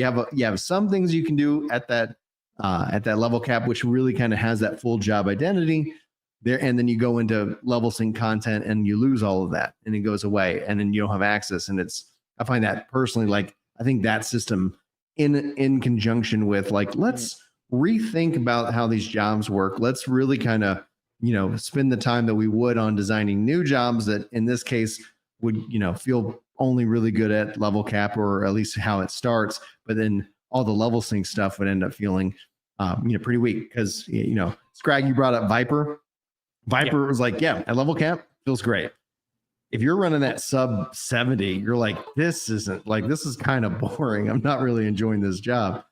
You have some things you can do at that level cap, which really kind of has that full job identity there, and then you go into level sync content and you lose all of that, and it goes away, and then you don't have access. And I find that personally, like, I think that system in conjunction with, like, let's rethink about how these jobs work. Let's really kind of, spend the time that we would on designing new jobs that in this case would, feel only really good at level cap, or at least how it starts. But then all the level sync stuff would end up feeling, pretty weak, because, Scrag, you brought up Viper. Viper was like, yeah, at level cap feels great. If you're running that sub 70, you're like, this is kind of boring. I'm not really enjoying this job.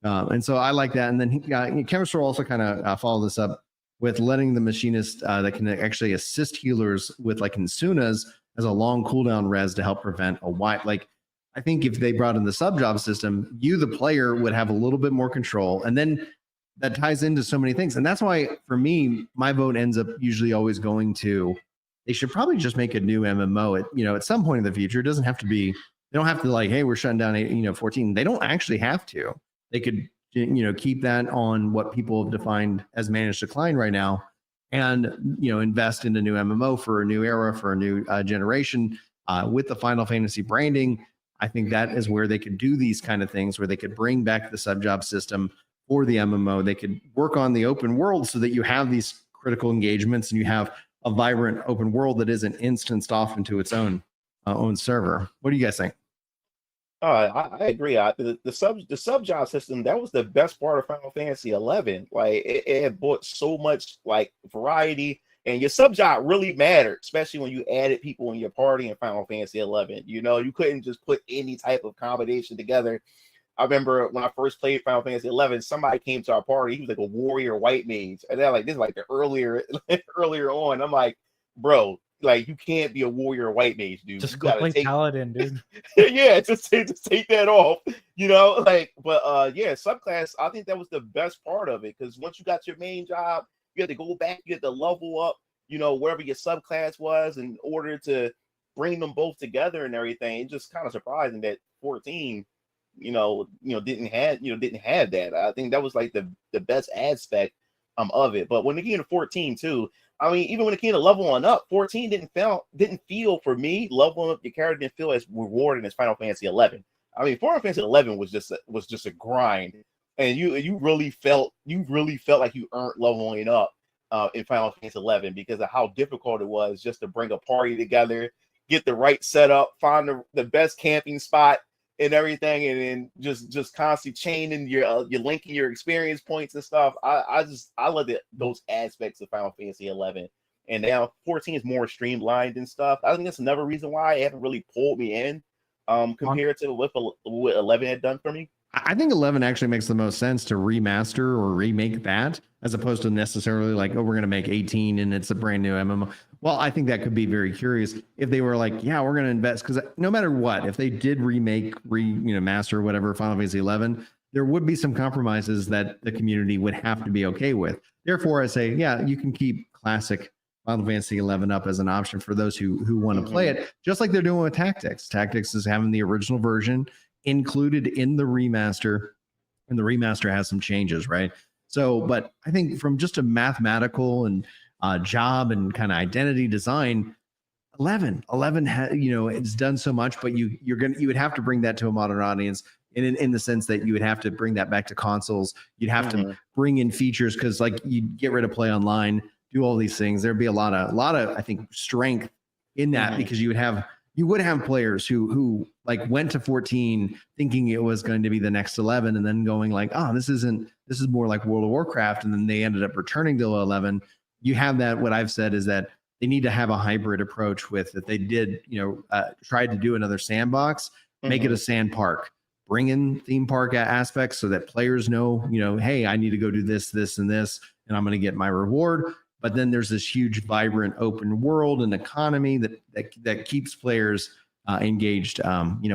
And so I like that. And then Chemistry also kind of follow this up with letting the machinist that can actually assist healers with like Insunas as a long cooldown res to help prevent a wipe. Like, I think if they brought in the sub job system, you, the player, would have a little bit more control. And then that ties into so many things. And that's why, for me, my vote ends up usually always going to, they should probably just make a new MMO at some point in the future. It doesn't have to be, they don't have to like, hey, we're shutting down 14. They don't actually have to. They could, keep that on what people have defined as managed decline right now, and, invest in a new MMO for a new era, for a new generation, with the Final Fantasy branding. I think that is where they could do these kind of things, where they could bring back the sub job system for the MMO. They could work on the open world so that you have these critical engagements and you have a vibrant open world that isn't instanced off into its own server. What do you guys think? I agree. The sub job system, that was the best part of Final Fantasy XI. Like, it had brought so much like variety, and your sub job really mattered, especially when you added people in your party in Final Fantasy XI. You couldn't just put any type of combination together. I remember when I first played Final Fantasy XI, somebody came to our party. He was like a warrior white mage, and they're like, this is like the earlier on. I'm like, bro, like, you can't be a warrior white mage, dude. Just go play paladin, dude. Yeah, just take that off, like. But yeah, subclass, I think that was the best part of it, because once you got your main job, you had to go back, you had to level up, wherever your subclass was in order to bring them both together and everything. It's just kind of surprising that 14 didn't have that. I think that was like the best aspect of it. But when it came to 14 too, I mean, even when it came to leveling up, 14 didn't feel for me, leveling up your character didn't feel as rewarding as Final Fantasy 11. I mean, Final Fantasy 11 was just a grind, and you really felt like you earned leveling up in Final Fantasy 11 because of how difficult it was just to bring a party together, get the right setup, find the best camping spot and everything, and then just constantly chaining your linking your experience points and stuff. I love those aspects of Final Fantasy 11, and now 14 is more streamlined and stuff. I think that's another reason why it haven't really pulled me in compared to what 11 had done for me. I think 11 actually makes the most sense to remaster or remake that, as opposed to necessarily like, oh, we're going to make 18 and it's a brand new MMO. Well, I think that could be very curious if they were like, yeah, we're going to invest, because no matter what, if they did master whatever Final Fantasy 11, there would be some compromises that the community would have to be okay with. Therefore, I say, yeah, you can keep classic Final Fantasy 11 up as an option for those who want to play it, just like they're doing with Tactics. Tactics is having the original version included in the remaster, and the remaster has some changes, right? So, but I think from just a mathematical and job and kind of identity design, 11 has, it's done so much, but you would have to bring that to a modern audience in the sense that you would have to bring that back to consoles. You'd have to bring in features, because like you get rid of play online, do all these things. There'd be a lot of I think strength in that, because you would have players who like went to 14 thinking it was going to be the next 11, and then going like, oh, this is more like World of Warcraft, and then they ended up returning to 11. You have that. What I've said is that they need to have a hybrid approach with that. They did, tried to do another sandbox, make it a sand park, bring in theme park aspects so that players know, hey, I need to go do this, this, and this, and I'm going to get my reward. But then there's this huge, vibrant open world and economy that keeps players engaged,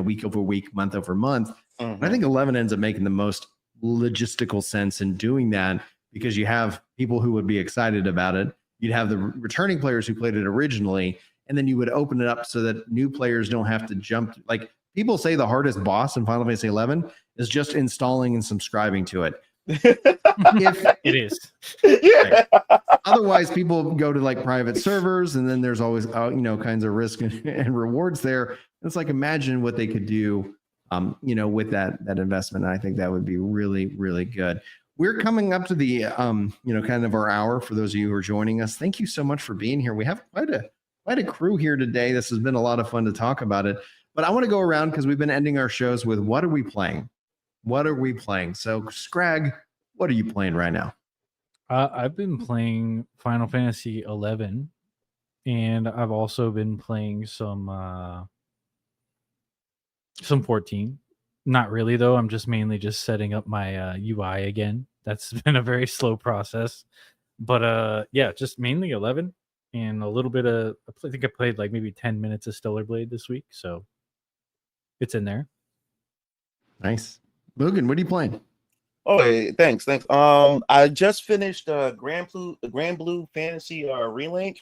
week over week, month over month. I think 11 ends up making the most logistical sense in doing that, because you have people who would be excited about it. You'd have the returning players who played it originally, and then you would open it up so that new players don't have to jump. Like, people say the hardest boss in Final Fantasy 11 is just installing and subscribing to it. It is. Yeah. Otherwise, people go to like private servers, and then there's always kinds of risk and rewards there. It's like, imagine what they could do, with that investment. I think that would be really, really good. We're coming up to the kind of our hour. For those of you who are joining us, thank you so much for being here. We have quite a crew here today. This has been a lot of fun to talk about it. But I want to go around because we've been ending our shows with what are we playing? What are we playing? So, Scrag, what are you playing right now? I've been playing Final Fantasy XI, and I've also been playing some 14. Not really though. I'm just mainly just setting up my UI again. That's been a very slow process, but yeah, just mainly 11 and a little bit of. I think I played like maybe 10 minutes of Stellar Blade this week, so it's in there. Nice. Logan, what are you playing? Oh, hey, thanks. I just finished Grand Blue Fantasy Relink,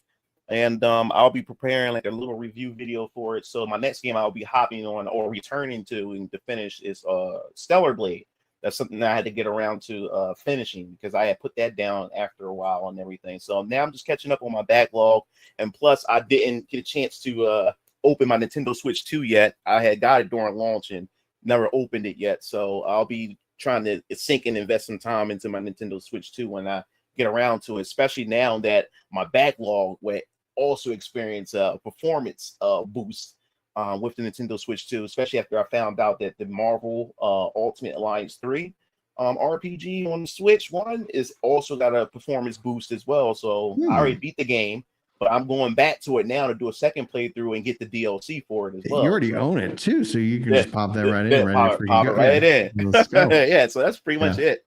and I'll be preparing like a little review video for it. So my next game I'll be hopping on or returning to and to finish is Stellar Blade. That's something that I had to get around to finishing because I had put that down after a while and everything. So now I'm just catching up on my backlog, and plus I didn't get a chance to open my Nintendo Switch 2 yet. I had got it during launch and never opened it yet. So I'll be trying to sink and invest some time into my Nintendo Switch 2 when I get around to it, especially now that my backlog will also experience a performance boost with the Nintendo Switch 2, especially after I found out that the Marvel Ultimate Alliance 3 RPG on the Switch 1 is also got a performance boost as well. So I already beat the game, but I'm going back to it now to do a second playthrough and get the DLC for it as well. You already own it too, so you can just pop that right in. Pop it right in. Let's go. Yeah, so that's pretty much it.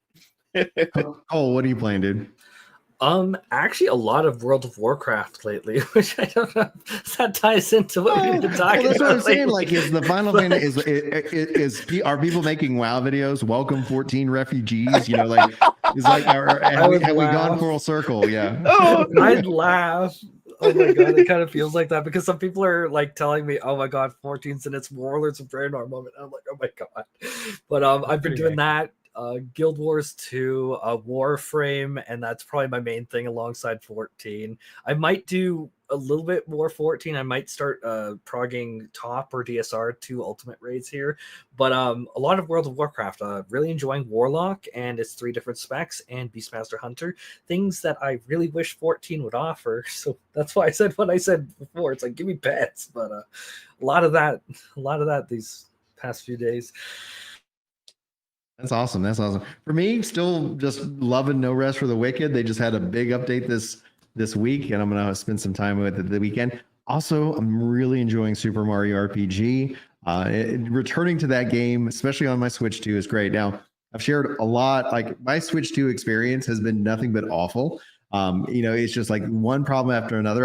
Cole, what are you playing, dude? Actually, a lot of World of Warcraft lately, which I don't know if that ties into what we've been talking about. That's what I'm saying. Like, is the Final Fantasy are people making WoW videos? Welcome 14 refugees. You know, like it's like have we gone full circle? Yeah. Oh, I'd laugh. Oh my god, it kind of feels like that because some people are like telling me, "Oh my god, 14's in its Warlords of Draenor moment." I'm like, "Oh my god," but I've been doing that. Guild Wars 2, Warframe, and that's probably my main thing alongside 14. I might do a little bit more 14. I might start progging Top or DSR 2 Ultimate Raids here, but a lot of World of Warcraft. Really enjoying Warlock and its 3 different specs and Beastmaster Hunter, things that I really wish 14 would offer. So that's why I said what I said before. It's like, give me pets, but a lot of that these past few days. That's awesome. That's awesome. For me, still just loving No Rest for the Wicked. They just had a big update this week, and I'm going to spend some time with it the weekend. Also, I'm really enjoying Super Mario RPG. Returning to that game, especially on my Switch 2, is great. Now, I've shared a lot. Like, my Switch 2 experience has been nothing but awful. It's just like one problem after another.